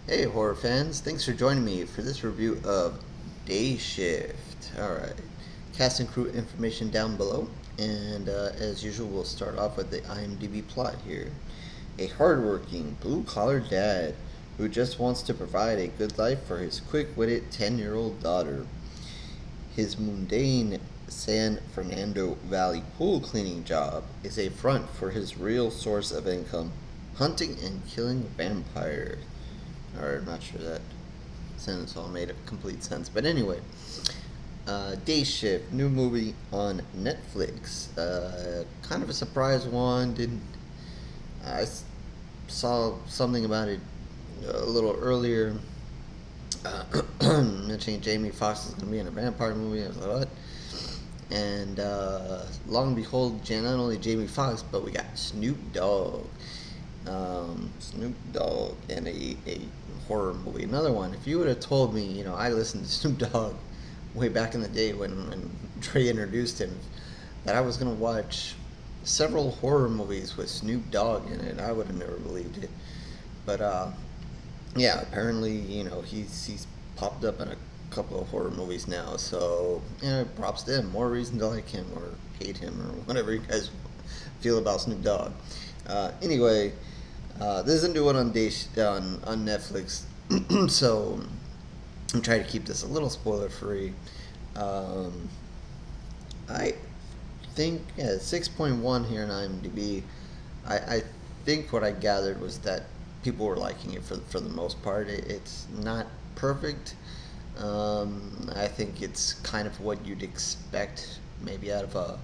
Hey, horror fans! Thanks for joining me for this review of Day Shift. Alright, cast and crew information down below, and as usual, we'll start off with the IMDb plot here. A hardworking, blue collar dad who just wants to provide a good life for his quick witted 10-year-old daughter. His mundane San Fernando Valley pool cleaning job is a front for his real source of income hunting and killing vampires. Or, I'm not sure that sentence all made complete sense. But anyway, Day Shift, new movie on Netflix. Kind of a surprise one. Didn't I saw something about it a little earlier, mentioning Jamie Foxx is going to be in a vampire movie. I was like, what? And long and behold, not only Jamie Foxx, but we got Snoop Dogg. Snoop Dogg in a horror movie. Another one. If you would have told me, I listened to Snoop Dogg way back in the day when Trey introduced him, that I was gonna watch several horror movies with Snoop Dogg in it, I would have never believed it. But yeah, apparently, he's popped up in a couple of horror movies now. So props to him. More reason to like him or hate him or whatever you guys feel about Snoop Dogg. Anyway, this is a new one on Netflix, so I'm trying to keep this a little spoiler free. Um, I think 6.1 here on IMDb. I think what I gathered was that people were liking it for the most part. It's not perfect. I think it's kind of what you'd expect maybe out of a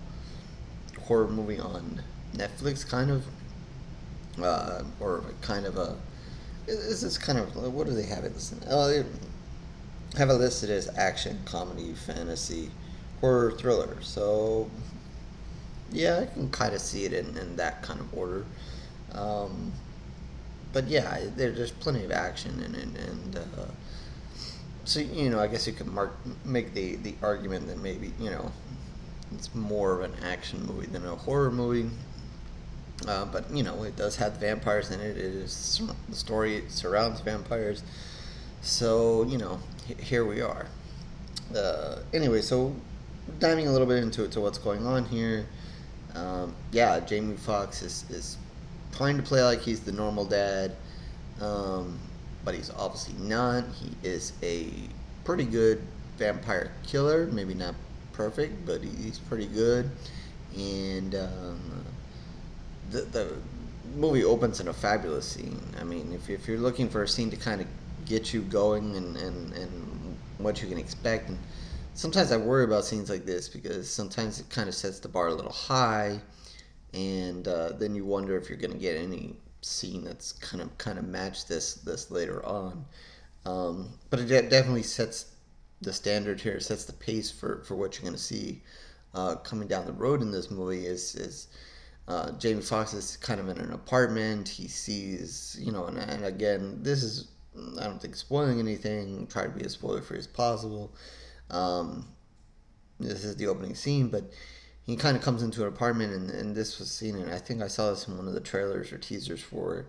horror movie on Netflix, kind of, or kind of a. This is kind of what do they have it listed? Oh, they have it listed as action, comedy, fantasy, horror, thriller. So yeah, I can kind of see it in that kind of order. Um, but yeah, there's plenty of action in it, and so I guess you could make the argument that maybe it's more of an action movie than a horror movie. But it does have vampires in it. It is the story surrounds vampires. So here we are. Anyway, so diving a little bit into what's going on here. Yeah, Jamie Foxx is trying to play like he's the normal dad, um, but he's obviously not. He is a pretty good vampire killer. Maybe not perfect, but he's pretty good. And the movie opens in a fabulous scene. I mean, if you're looking for a scene to kind of get you going and what you can expect, and sometimes I worry about scenes like this because sometimes it kind of sets the bar a little high, and then you wonder if you're going to get any scene that's kind of match this later on. But it definitely sets the standard here. It sets the pace for what you're going to see coming down the road in this movie. Is Jamie Foxx is kind of in an apartment. He sees, and again, this is, I don't think, spoiling anything. Try to be as spoiler free as possible. Um, this is the opening scene, but he kind of comes into an apartment, and this was seen, and I think I saw this in one of the trailers or teasers for it.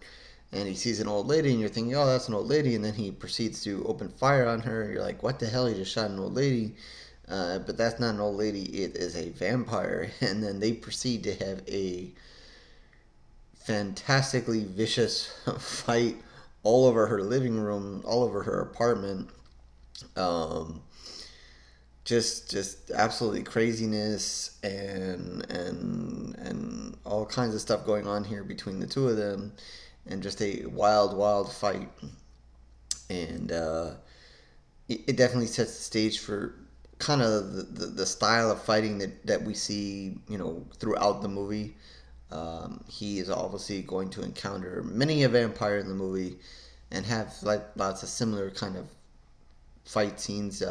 And he sees an old lady, and you're thinking, oh, that's an old lady, and then he proceeds to open fire on her. You're like, what the hell? He just shot an old lady. But that's not an old lady, it is a vampire. And then they proceed to have a fantastically vicious fight all over her living room, all over her apartment. Um, just absolutely craziness and all kinds of stuff going on here between the two of them, and just a wild fight. And it definitely sets the stage for kind of the style of fighting that we see, throughout the movie. He is obviously going to encounter many a vampire in the movie and have like lots of similar kind of fight scenes.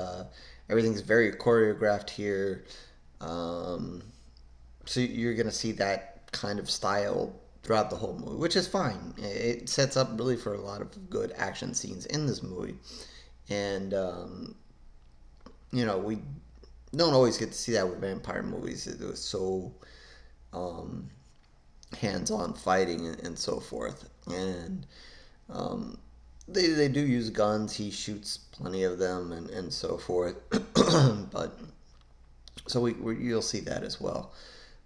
Everything's very choreographed here. Um, so you're gonna see that kind of style throughout the whole movie, which is fine. It sets up really for a lot of good action scenes in this movie, and we don't always get to see that with vampire movies. It was so um, hands-on fighting and so forth, and um, they do use guns. He shoots plenty of them and so forth. But so you'll see that as well.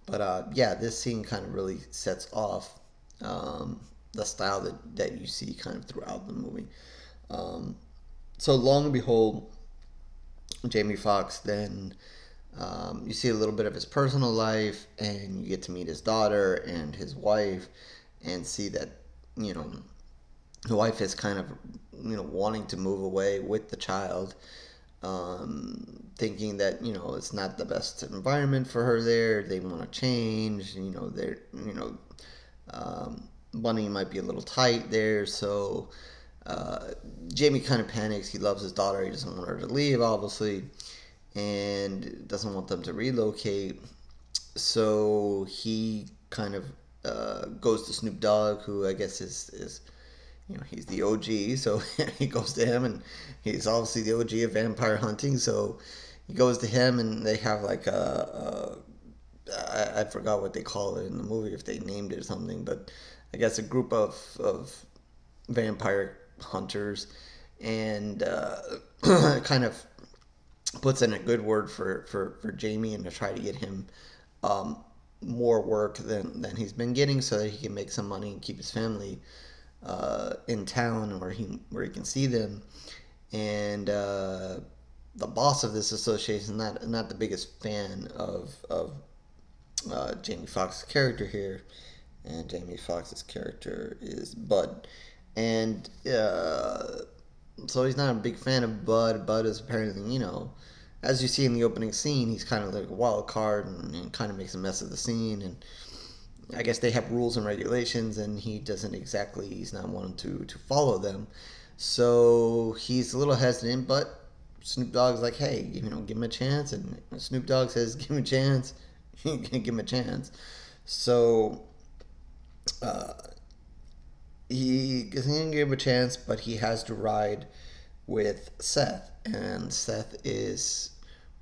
But yeah, this scene kind of really sets off um, the style that you see kind of throughout the movie. Um, so long and behold, Jamie Foxx then you see a little bit of his personal life, and you get to meet his daughter and his wife, and see that you know the wife is kind of wanting to move away with the child, thinking that it's not the best environment for her there. They want to change. They're money might be a little tight there, so Jamie kind of panics. He loves his daughter. He doesn't want her to leave, obviously, and doesn't want them to relocate. So he kind of goes to Snoop Dogg, who I guess is he's the OG. So he goes to him, and he's obviously the OG of vampire hunting. So he goes to him, and they have like I forgot what they call it in the movie, if they named it or something, but I guess a group of vampire hunters, and kind of puts in a good word for Jamie, and to try to get him um, more work than he's been getting, so that he can make some money and keep his family in town where he can see them. And the boss of this association is not the biggest fan of Jamie Foxx's character here, and Jamie Foxx's character is Bud, and so he's not a big fan of Bud. Bud is apparently, as you see in the opening scene, he's kind of like a wild card, and kind of makes a mess of the scene. And I guess they have rules and regulations, and he's not wanting to follow them. So he's a little hesitant, but Snoop Dogg's like, hey, give him a chance. And Snoop Dogg says, give him a chance. Give him a chance. So uh, he can give him a chance, but he has to ride with Seth. And Seth is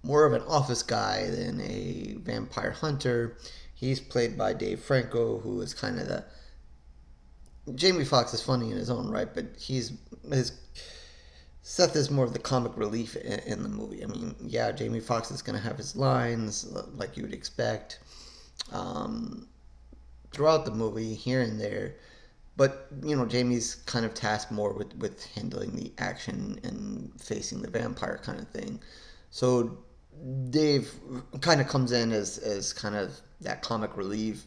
more of an office guy than a vampire hunter. He's played by Dave Franco, who is kind of the Jamie Foxx is funny in his own right, but his Seth is more of the comic relief in the movie. I mean, yeah, Jamie Foxx is going to have his lines like you would expect throughout the movie, here and there. But, Jamie's kind of tasked more with handling the action and facing the vampire kind of thing. So Dave kind of comes in as kind of that comic relief.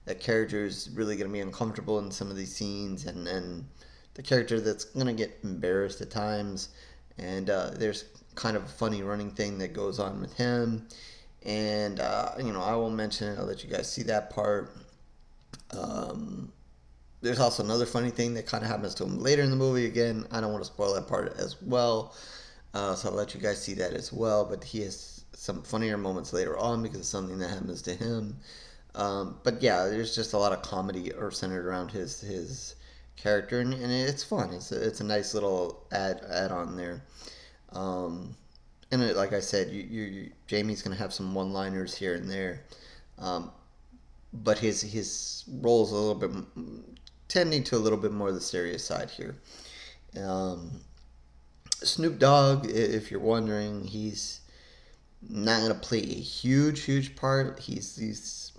That character is really going to be uncomfortable in some of these scenes, and the character that's going to get embarrassed at times. And there's kind of a funny running thing that goes on with him. And, I won't mention it. I'll let you guys see that part. There's also another funny thing that kind of happens to him later in the movie. Again, I don't want to spoil that part as well. So I'll let you guys see that as well. But he has some funnier moments later on because of something that happens to him. But yeah, there's just a lot of comedy centered around his character, and it's fun. It's a nice little add on there. And like I said, Jamie's gonna have some one-liners here and there, but his role is a little bit tending to a little bit more the serious side here. Snoop Dogg, if you're wondering, he's not gonna play a huge part. He's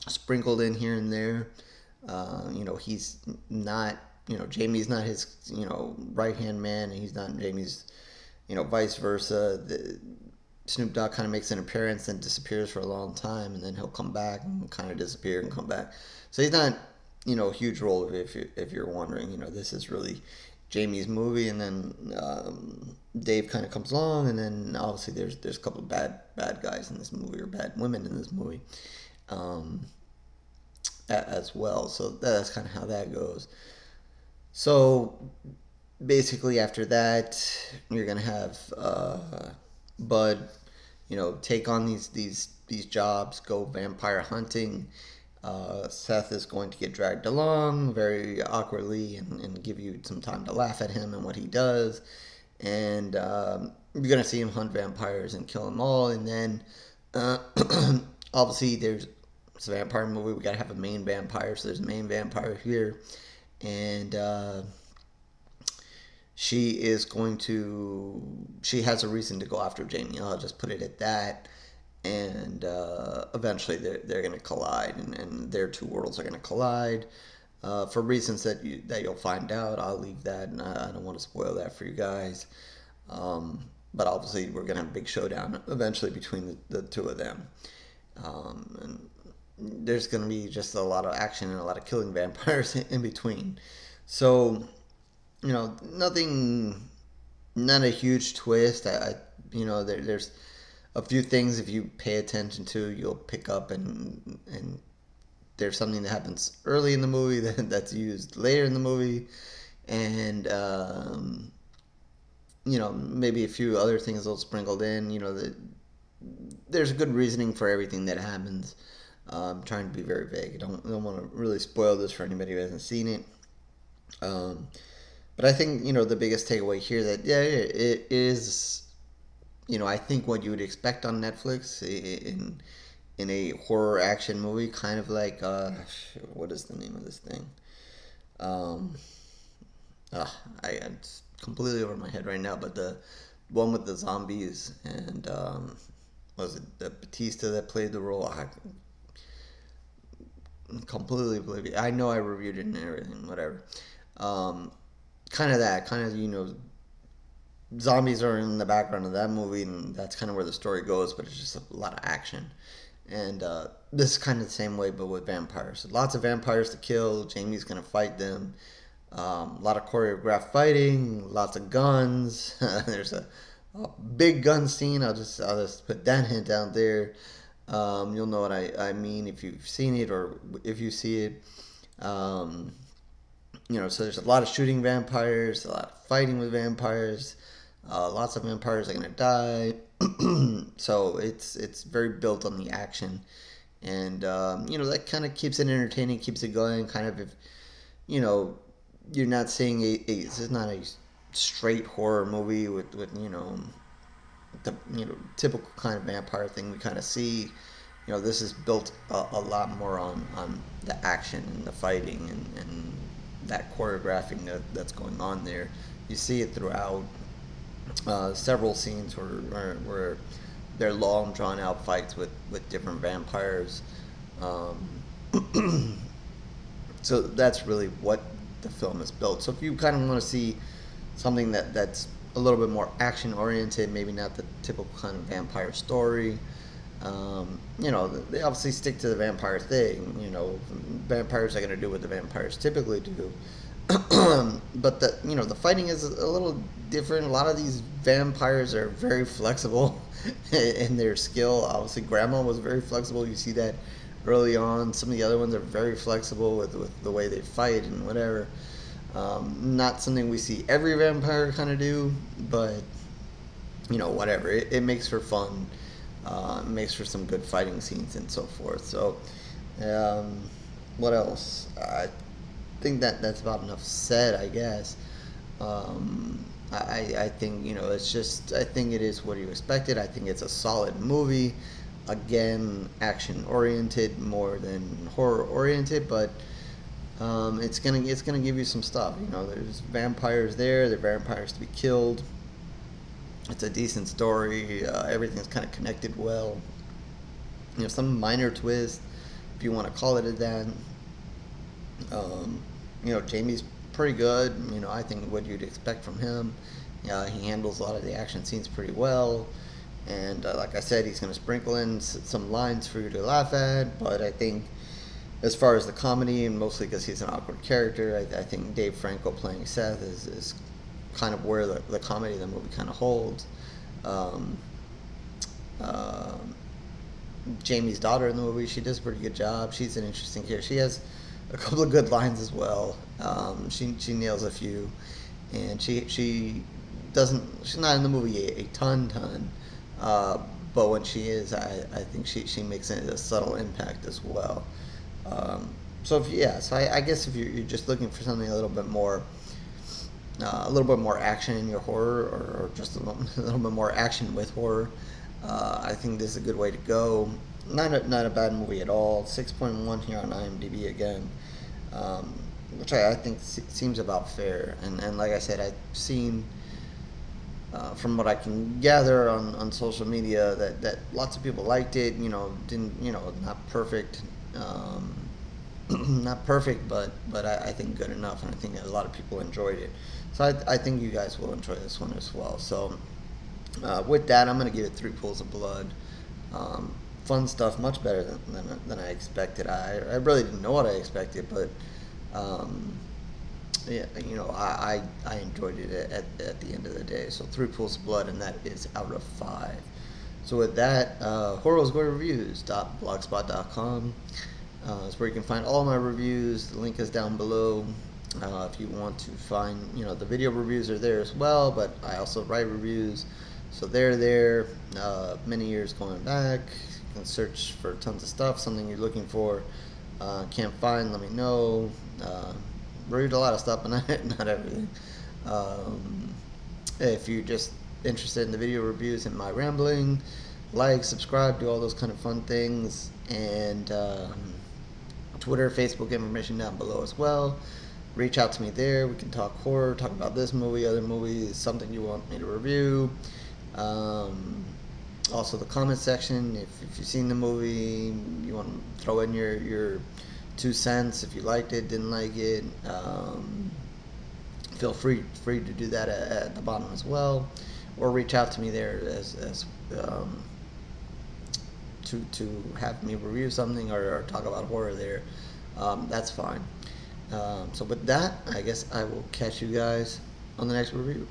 sprinkled in here and there. He's not, Jamie's not his, right hand man, and he's not Jamie's, vice versa. Snoop Dogg kind of makes an appearance and disappears for a long time, and then he'll come back and kind of disappear and come back. So he's not, a huge role if you're wondering. This is really Jamie's movie, and then Dave kind of comes along, and then obviously there's a couple of bad guys in this movie, or bad women in this movie. As well. So that's kind of how that goes. So basically, after that, you're gonna have Bud, take on these jobs, go vampire hunting. Seth is going to get dragged along very awkwardly, and give you some time to laugh at him and what he does. And you're gonna see him hunt vampires and kill them all. And then obviously it's a vampire movie. We gotta have a main vampire, so there's a main vampire here, and she is going to, she has a reason to go after Jamie. I'll just put it at that. And eventually they're going to collide, and their two worlds are going to collide. For reasons that you'll find out. I'll leave that, and I don't want to spoil that for you guys. But obviously, we're gonna have a big showdown eventually between the two of them, and there's gonna be just a lot of action and a lot of killing vampires in between. So, nothing, not a huge twist. There's a few things if you pay attention to, you'll pick up, and there's something that happens early in the movie that's used later in the movie, and maybe a few other things will sprinkled in. There's a good reasoning for everything that happens. I'm trying to be very vague. I don't want to really spoil this for anybody who hasn't seen it. But I think the biggest takeaway here that it is, I think what you would expect on Netflix in a horror action movie, kind of like what is the name of this thing? It's completely over my head right now, but the one with the zombies, and was it the Batista that played the role? I completely oblivious. I know I reviewed it and everything, whatever. Kind of that, zombies are in the background of that movie, and that's kind of where the story goes, but it's just a lot of action. And this is kind of the same way, but with vampires. Lots of vampires to kill. Jamie's gonna fight them. A lot of choreographed fighting. Lots of guns. There's a big gun scene. I'll just put that hint out there. You'll know what I mean if you've seen it or if you see it. So there's a lot of shooting vampires, a lot of fighting with vampires. Lots of vampires are gonna die. So it's very built on the action, and that kind of keeps it entertaining, keeps it going. Kind of, if you're not seeing this is not a straight horror movie with the typical kind of vampire thing we kind of see. This is built a lot more on the action and the fighting and that choreographing that's going on there. You see it throughout. Several scenes where they're long drawn out fights with different vampires. So that's really what the film is built. So if you kind of want to see something that's a little bit more action oriented, maybe not the typical kind of vampire story, they obviously stick to the vampire thing. Vampires are going to do what the vampires typically do. But the fighting is a little different. A lot of these vampires are very flexible in their skill. Obviously, Grandma was very flexible. You see that early on. Some of the other ones are very flexible with the way they fight and whatever. Not something we see every vampire kind of do, but whatever. It makes for fun. It makes for some good fighting scenes and so forth. So, what else? I think that's about enough said, I guess. I think it's just, I think it is what you expected. I think it's a solid movie. Again, action oriented more than horror oriented, but it's gonna give you some stuff. There's vampires there. There are vampires to be killed. It's a decent story. Everything's kind of connected well. Some minor twist, if you want to call it that. Jamie's pretty good. I think what you'd expect from him. He handles a lot of the action scenes pretty well. And like I said, he's going to sprinkle in some lines for you to laugh at. But I think as far as the comedy, and mostly because he's an awkward character, I think Dave Franco playing Seth is kind of where the comedy of the movie kind of holds. Jamie's daughter in the movie, she does a pretty good job. She's an interesting character. She has a couple of good lines as well. She nails a few, and she's not in the movie a ton, but when she is, I think she makes a subtle impact as well. So I guess if you're just looking for something a little bit more action in your horror, or just a little bit more action with horror, I think this is a good way to go. Not a bad movie at all. 6.1 here on IMDb again. which I think seems about fair. And like I said, I've seen, from what I can gather on social media, that lots of people liked it. Didn't, not perfect, not perfect, but I think good enough, and I think that a lot of people enjoyed it. So I think you guys will enjoy this one as well. So with that, I'm gonna give it 3 pools of blood. Fun stuff, much better than I expected. I really didn't know what I expected, but um, yeah, I enjoyed it at the end of the day. So 3 pools of blood, and that is out of 5. So with that, horrorreviews.blogspot.com is where you can find all my reviews. The link is down below. If you want to find, the video reviews are there as well, but I also write reviews, so they're there. Many years going back. You can search for tons of stuff, something you're looking for, can't find, let me know. Read a lot of stuff, but not everything. If you're just interested in the video reviews and my rambling, like, subscribe, do all those kind of fun things. And Twitter, Facebook information down below as well. Reach out to me there. We can talk horror, talk about this movie, other movies, something you want me to review. Also the comment section, if you've seen the movie, you want to throw in your 2 cents, if you liked it, didn't like it, feel free to do that at the bottom as well, or reach out to me there as to have me review something or talk about horror there. That's fine. So with that, I guess I will catch you guys on the next review.